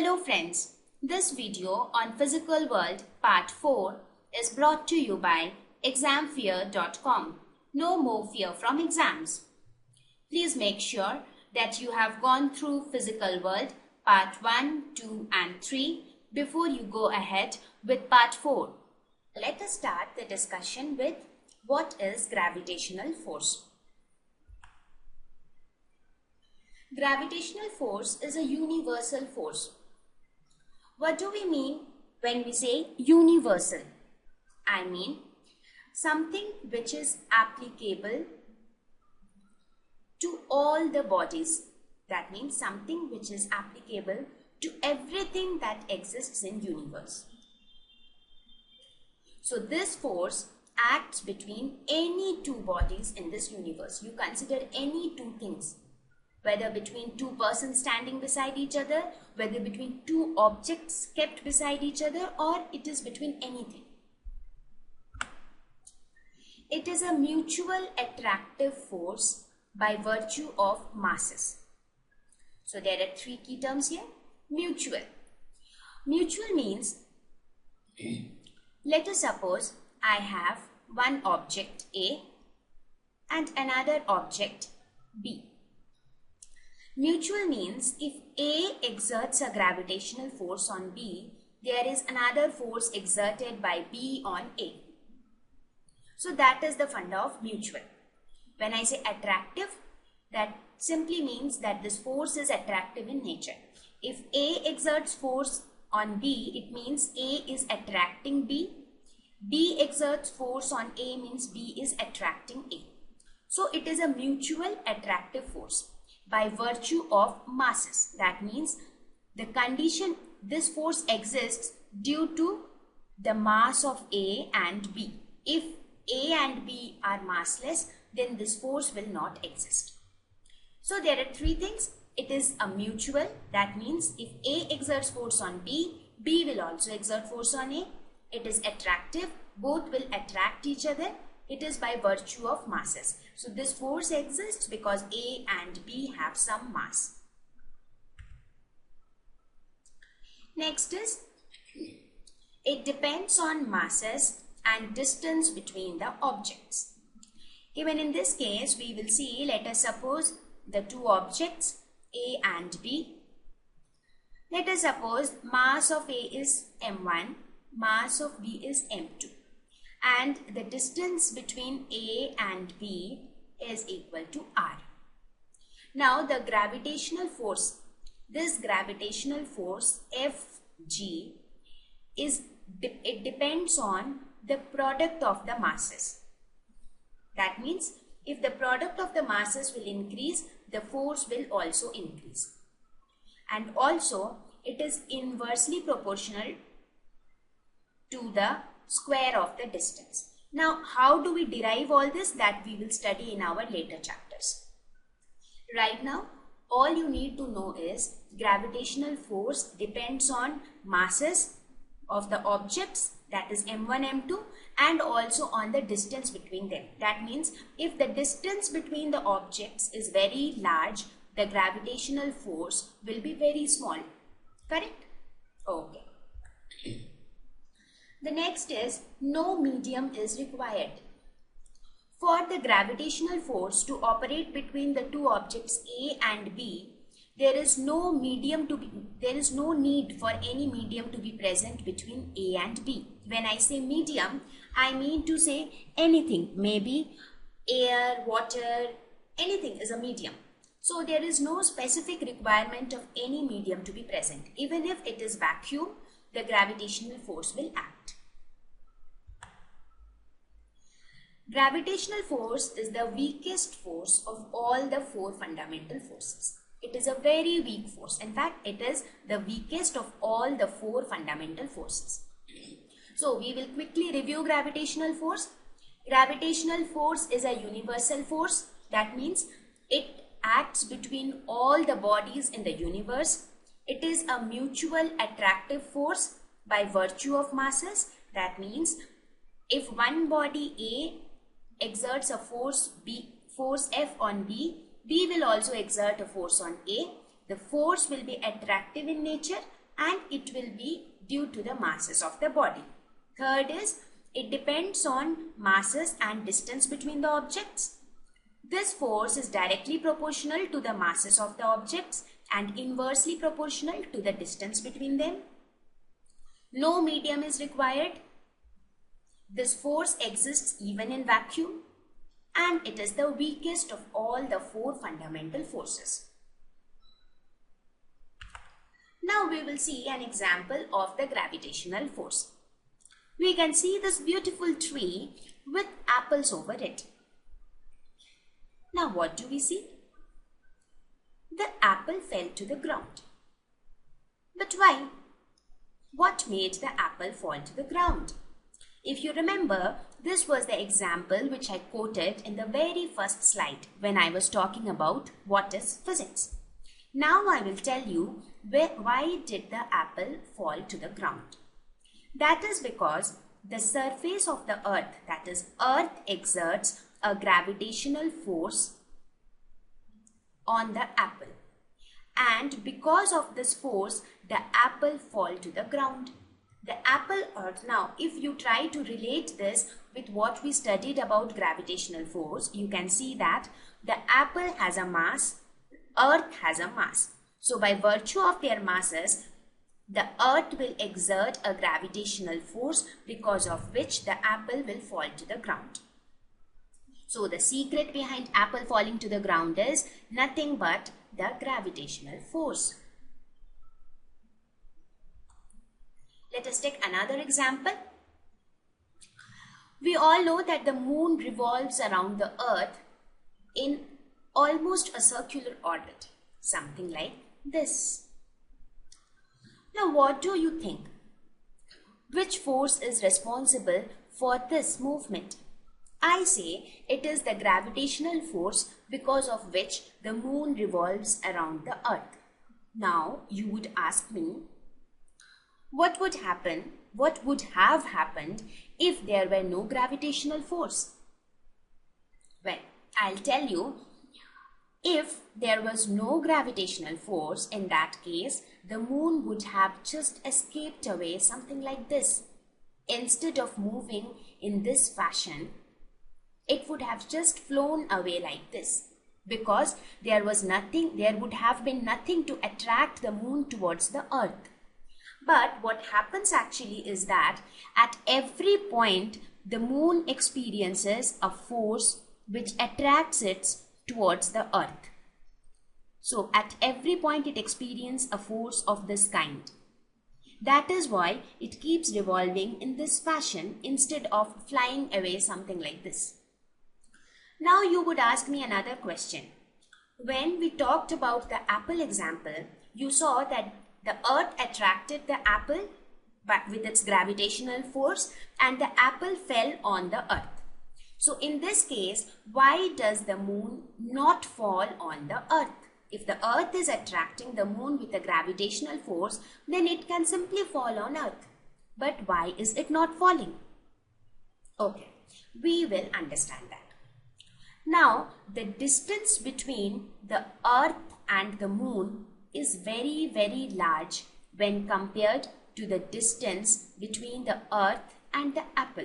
Hello friends, this video on Physical World Part 4 is brought to you by examfear.com. No more fear from exams. Please make sure that you have gone through Physical World Part 1, 2 and 3 before you go ahead with Part 4. Let us start the discussion with what is gravitational force. Gravitational force is a universal force. What do we mean when we say universal? I mean something which is applicable to all the bodies. That means something which is applicable to everything that exists in universe. So this force acts between any two bodies in this universe. You consider any two things, whether between two persons standing beside each other, whether between two objects kept beside each other, or it is between anything. It is a mutual attractive force by virtue of masses. So there are three key terms here. Mutual. Mutual means, let us suppose I have one object A and another object B. Mutual means if A exerts a gravitational force on B, there is another force exerted by B on A. So that is the funda of mutual. When I say attractive, that simply means that this force is attractive in nature. If A exerts force on B, it means A is attracting B. B exerts force on A means B is attracting A. So it is a mutual attractive force by virtue of masses. That means the condition, this force exists due to the mass of A and B. If A and B are massless, then this force will not exist. So there are three things. It is a mutual. That means if A exerts force on B, B will also exert force on A. It is attractive. Both will attract each other. It is by virtue of masses. So this force exists because A and B have some mass. Next is, it depends on masses and distance between the objects. Even in this case, we will see, let us suppose the two objects A and B. Let us suppose mass of A is m1, mass of B is m2. And the distance between A and B is equal to r. Now the gravitational force, this gravitational force Fg it depends on the product of the masses. That means if the product of the masses will increase, the force will also increase. And also it is inversely proportional to the square of the distance. Now, how do we derive all this? That we will study in our later chapters. Right now, all you need to know is gravitational force depends on masses of the objects, that is m1, m2, and also on the distance between them. That means if the distance between the objects is very large, the gravitational force will be very small. Correct? Okay. The next is, no medium is required. For the gravitational force to operate between the two objects A and B, there is no need for any medium to be present between A and B. When I say medium, I mean to say anything, maybe air, water, anything is a medium. So there is no specific requirement of any medium to be present. Even if it is vacuum, the gravitational force will act. Gravitational force is the weakest force of all the four fundamental forces. It is a very weak force. In fact, it is the weakest of all the four fundamental forces. So we will quickly review gravitational force. Gravitational force is a universal force. That means it acts between all the bodies in the universe. It is a mutual attractive force by virtue of masses. That means if one body A exerts a force F on B, B will also exert a force on A. The force will be attractive in nature and it will be due to the masses of the body. Third is, it depends on masses and distance between the objects. This force is directly proportional to the masses of the objects and inversely proportional to the distance between them. No medium is required. This force exists even in vacuum, and it is the weakest of all the four fundamental forces. Now we will see an example of the gravitational force. We can see this beautiful tree with apples over it. Now what do we see? The apple fell to the ground. But why? What made the apple fall to the ground? If you remember, this was the example which I quoted in the very first slide when I was talking about what is physics. Now I will tell you why did the apple fall to the ground. That is because the surface of the earth, that is earth, exerts a gravitational force on the apple. And because of this force, the apple fall to the ground. The apple earth, now if you try to relate this with what we studied about gravitational force, you can see that the apple has a mass, earth has a mass. So by virtue of their masses, the earth will exert a gravitational force because of which the apple will fall to the ground. So the secret behind apple falling to the ground is nothing but the gravitational force. Let us take another example. We all know that the moon revolves around the earth in almost a circular orbit, something like this. Now what do you think? Which force is responsible for this movement? I say it is the gravitational force because of which the moon revolves around the earth. Now you would ask me, what would happen, what would have happened if there were no gravitational force? Well, I'll tell you, if there was no gravitational force, in that case, the moon would have just escaped away something like this. Instead of moving in this fashion, it would have just flown away like this, because there would have been nothing to attract the moon towards the earth. But what happens actually is that at every point the moon experiences a force which attracts it towards the earth. So at every point it experiences a force of this kind. That is why it keeps revolving in this fashion instead of flying away something like this. Now you would ask me another question. When we talked about the apple example, you saw that the earth attracted the apple with its gravitational force and the apple fell on the earth. So in this case, why does the moon not fall on the earth? If the earth is attracting the moon with a gravitational force, then it can simply fall on earth. But why is it not falling? Okay, we will understand that. Now, the distance between the earth and the moon is very, very large when compared to the distance between the earth and the apple.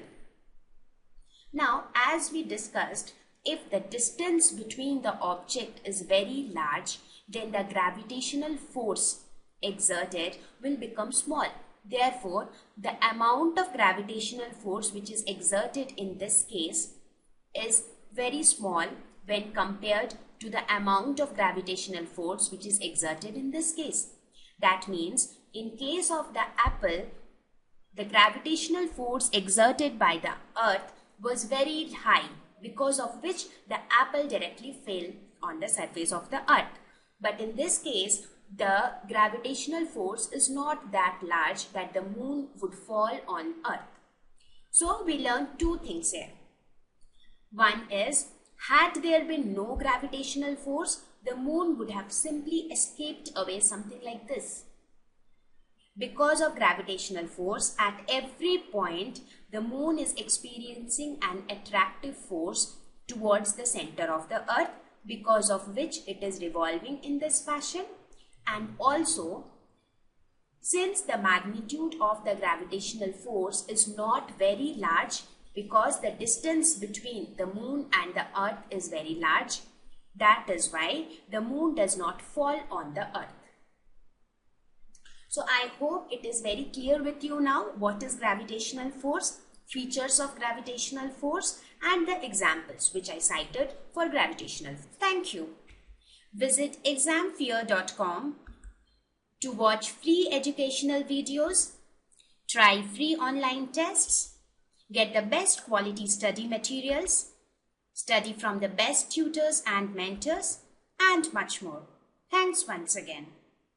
Now, as we discussed, if the distance between the object is very large, then the gravitational force exerted will become small. Therefore, the amount of gravitational force which is exerted in this case is very small when compared to the amount of gravitational force which is exerted in this case. That means, in case of the apple, the gravitational force exerted by the earth was very high, because of which the apple directly fell on the surface of the earth. But in this case, the gravitational force is not that large that the moon would fall on earth. So we learned two things here. One is, had there been no gravitational force, the moon would have simply escaped away something like this. Because of gravitational force, at every point, the moon is experiencing an attractive force towards the center of the earth, because of which it is revolving in this fashion. And also, since the magnitude of the gravitational force is not very large because the distance between the moon and the earth is very large, that is why the moon does not fall on the earth. So I hope it is very clear with you now what is gravitational force, features of gravitational force, and the examples which I cited for gravitational force. Thank you. Visit examfear.com to watch free educational videos, try free online tests, get the best quality study materials, study from the best tutors and mentors, and much more. Thanks once again.